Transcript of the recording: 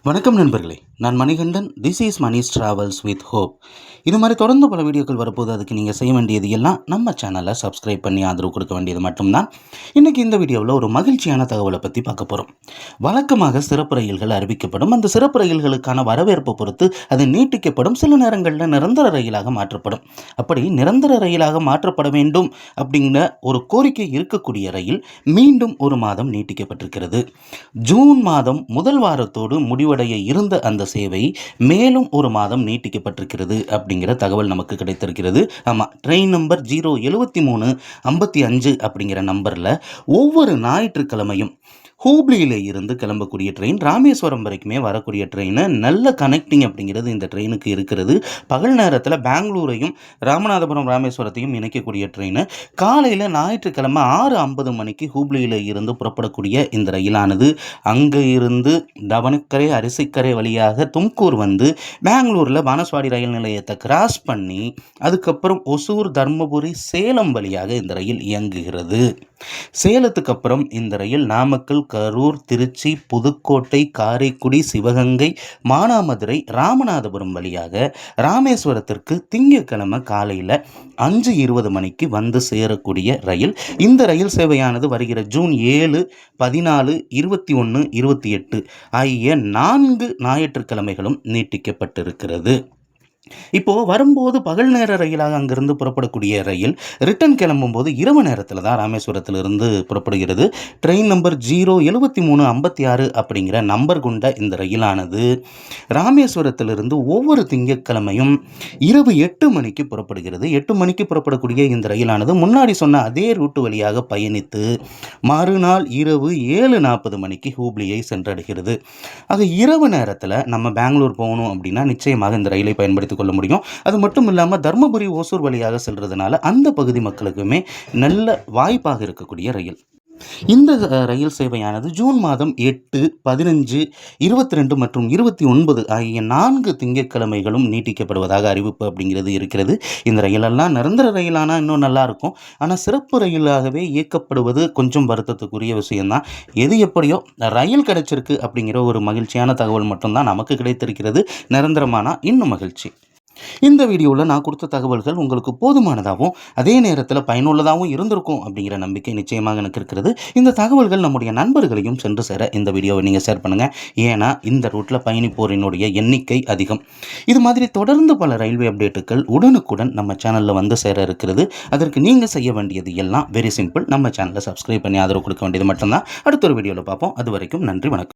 வணக்கம் நண்பர்களே, நான் Manikandan. This is Mani's travels with hope. இது மாதிரி தொடர்ந்து பல வீடியோக்கள் வரப்போது. அதுக்கு நீங்கள் செய்ய வேண்டியது எல்லாம் நம்ம சேனலை சப்ஸ்கிரைப் பண்ணி ஆதரவு கொடுக்க வேண்டியது மட்டும்தான். இன்றைக்கி இந்த வீடியோவில் ஒரு மகிழ்ச்சியான தகவலை பற்றி பார்க்க போகிறோம். வழக்கமாக சிறப்பு ரயில்கள் அறிவிக்கப்படும். அந்த சிறப்பு ரயில்களுக்கான வரவேற்பை பொறுத்து அது நீட்டிக்கப்படும். சில நேரங்களில் நிரந்தர ரயிலாக மாற்றப்படும். அப்படி நிரந்தர ரயிலாக மாற்றப்பட வேண்டும் அப்படிங்கிற ஒரு கோரிக்கை இருக்கக்கூடிய ரயில் மீண்டும் ஒரு மாதம் நீட்டிக்கப்பட்டிருக்கிறது. ஜூன் மாதம் முதல் வாரத்தோடு முடிவடைய இருந்த அந்த சேவை மேலும் ஒரு மாதம் நீட்டிக்கப்பட்டிருக்கிறது அப்படிங்கிற தகவல் நமக்கு கிடைத்திருக்கிறது. ஆமாம், ட்ரெயின் நம்பர் 07355 அப்படிங்கிற நம்பரில் ஒவ்வொரு ஞாயிற்றுக்கிழமையும் ஹூப்ளியில் இருந்து கிளம்பக்கூடிய ட்ரெயின் ராமேஸ்வரம் வரைக்குமே வரக்கூடிய ட்ரெயின். நல்ல கனெக்டிங் அப்படிங்கிறது இந்த ட்ரெயினுக்கு இருக்கிறது. பகல் நேரத்தில் பெங்களூரையும் ராமநாதபுரம் ராமேஸ்வரத்தையும் இணைக்கக்கூடிய ட்ரெயின். காலையில் ஞாயிற்றுக்கிழமை 6:50 மணிக்கு ஹூப்ளியில் இருந்து புறப்படக்கூடிய இந்த ரயிலானது அங்கே இருந்து தவனக்கரை அரிசிக்கரை வழியாக தும்கூர் வந்து பெங்களூரில் பானஸ்வாடி ரயில் நிலையத்தை கிராஸ் பண்ணி அதுக்கப்புறம் ஒசூர், தர்மபுரி, சேலம் வழியாக இந்த ரயில் இயங்குகிறது. சேலத்துக்கு அப்புறம் இந்த ரயில் நாமக்கல், கரூர், திருச்சி, புதுக்கோட்டை, காரைக்குடி, சிவகங்கை, மானாமதுரை, ராமநாதபுரம் வழியாக ராமேஸ்வரத்திற்கு திங்கட்கிழமை காலையில் 5:20 மணிக்கு வந்து சேரக்கூடிய ரயில். இந்த ரயில் சேவையானது வருகிற ஜூன் 7, 14, 21, 28 ஆகிய 4 ஞாயிற்றுக்கிழமைகளும் நீட்டிக்கப்பட்டிருக்கிறது. இப்போது வரும்போது பகல் நேர ரயிலாக அங்கிருந்து புறப்படக்கூடிய ரயில் ரிட்டன் கிளம்பும்போது இரவு நேரத்தில் தான் ராமேஸ்வரத்திலிருந்து புறப்படுகிறது. ட்ரெயின் நம்பர் 07356 அப்படிங்கிற நம்பர் கொண்ட இந்த ரயிலானது ராமேஸ்வரத்திலிருந்து ஒவ்வொரு திங்கட்கிழமையும் இரவு 8 மணிக்கு புறப்படுகிறது. 8 மணிக்கு புறப்படக்கூடிய இந்த ரயிலானது முன்னாடி சொன்ன அதே ரூட்டு வழியாக பயணித்து மறுநாள் இரவு 7:40 மணிக்கு ஹூப்ளியை சென்றடைகிறது. ஆக இரவு நேரத்தில் நம்ம பெங்களூர் போகணும் அப்படின்னா நிச்சயமாக இந்த ரயிலை பயன்படுத்தி கொள்ள முடியும். அது மட்டும் இல்லாமல் தர்மபுரி, ஓசூர் வழியாக செல்றதுனால அந்த பகுதி மக்களுக்குமே நல்ல வாய்ப்பாக இருக்கக்கூடிய ரயில். இந்த ரயில் சேவையானது ஜூன் மாதம் 8, 15, 22 மற்றும் 29 ஆகிய 4 திங்கட்கிழமைகளும் நீட்டிக்கப்படுவதாக அறிவிப்பு அப்படிங்கிறது இருக்கிறது. இந்த ரயிலெல்லாம் நிரந்தர ரயிலானால் இன்னும் நல்லாயிருக்கும். ஆனால் சிறப்பு ரயிலாகவே இயக்கப்படுவது கொஞ்சம் வருத்தத்துக்குரிய விஷயம்தான். எது எப்படியோ ரயில் கிடைச்சிருக்கு அப்படிங்கிற ஒரு மகிழ்ச்சியான தகவல் மட்டும்தான் நமக்கு கிடைத்திருக்கிறது. நிரந்தரமானா இன்னும் மகிழ்ச்சி. இந்த வீடியோவில் நான் கொடுத்த தகவல்கள் உங்களுக்கு போதுமானதாகவும் அதே நேரத்தில் பயனுள்ளதாகவும் இருந்திருக்கும் அப்படிங்கிற நம்பிக்கை நிச்சயமாக எனக்கு இருக்கிறது. இந்த தகவல்கள் நம்முடைய நண்பர்களையும் சென்று சேர இந்த வீடியோவை நீங்கள் ஷேர் பண்ணுங்கள். ஏன்னா இந்த ரூட்டில் பயணிப்போரினுடைய எண்ணிக்கை அதிகம். இது மாதிரி தொடர்ந்து பல ரயில்வே அப்டேட்டுகள் உடனுக்குடன் நம்ம சேனலில் வந்து சேர இருக்கிறது. அதற்கு நீங்கள் செய்ய வேண்டியது எல்லாம் வெரி சிம்பிள். நம்ம சேனலை சப்ஸ்கிரைப் பண்ணி ஆதரவு கொடுக்க வேண்டியது மட்டும்தான். அடுத்த ஒரு வீடியோவில் பார்ப்போம். அது வரைக்கும் நன்றி, வணக்கம்.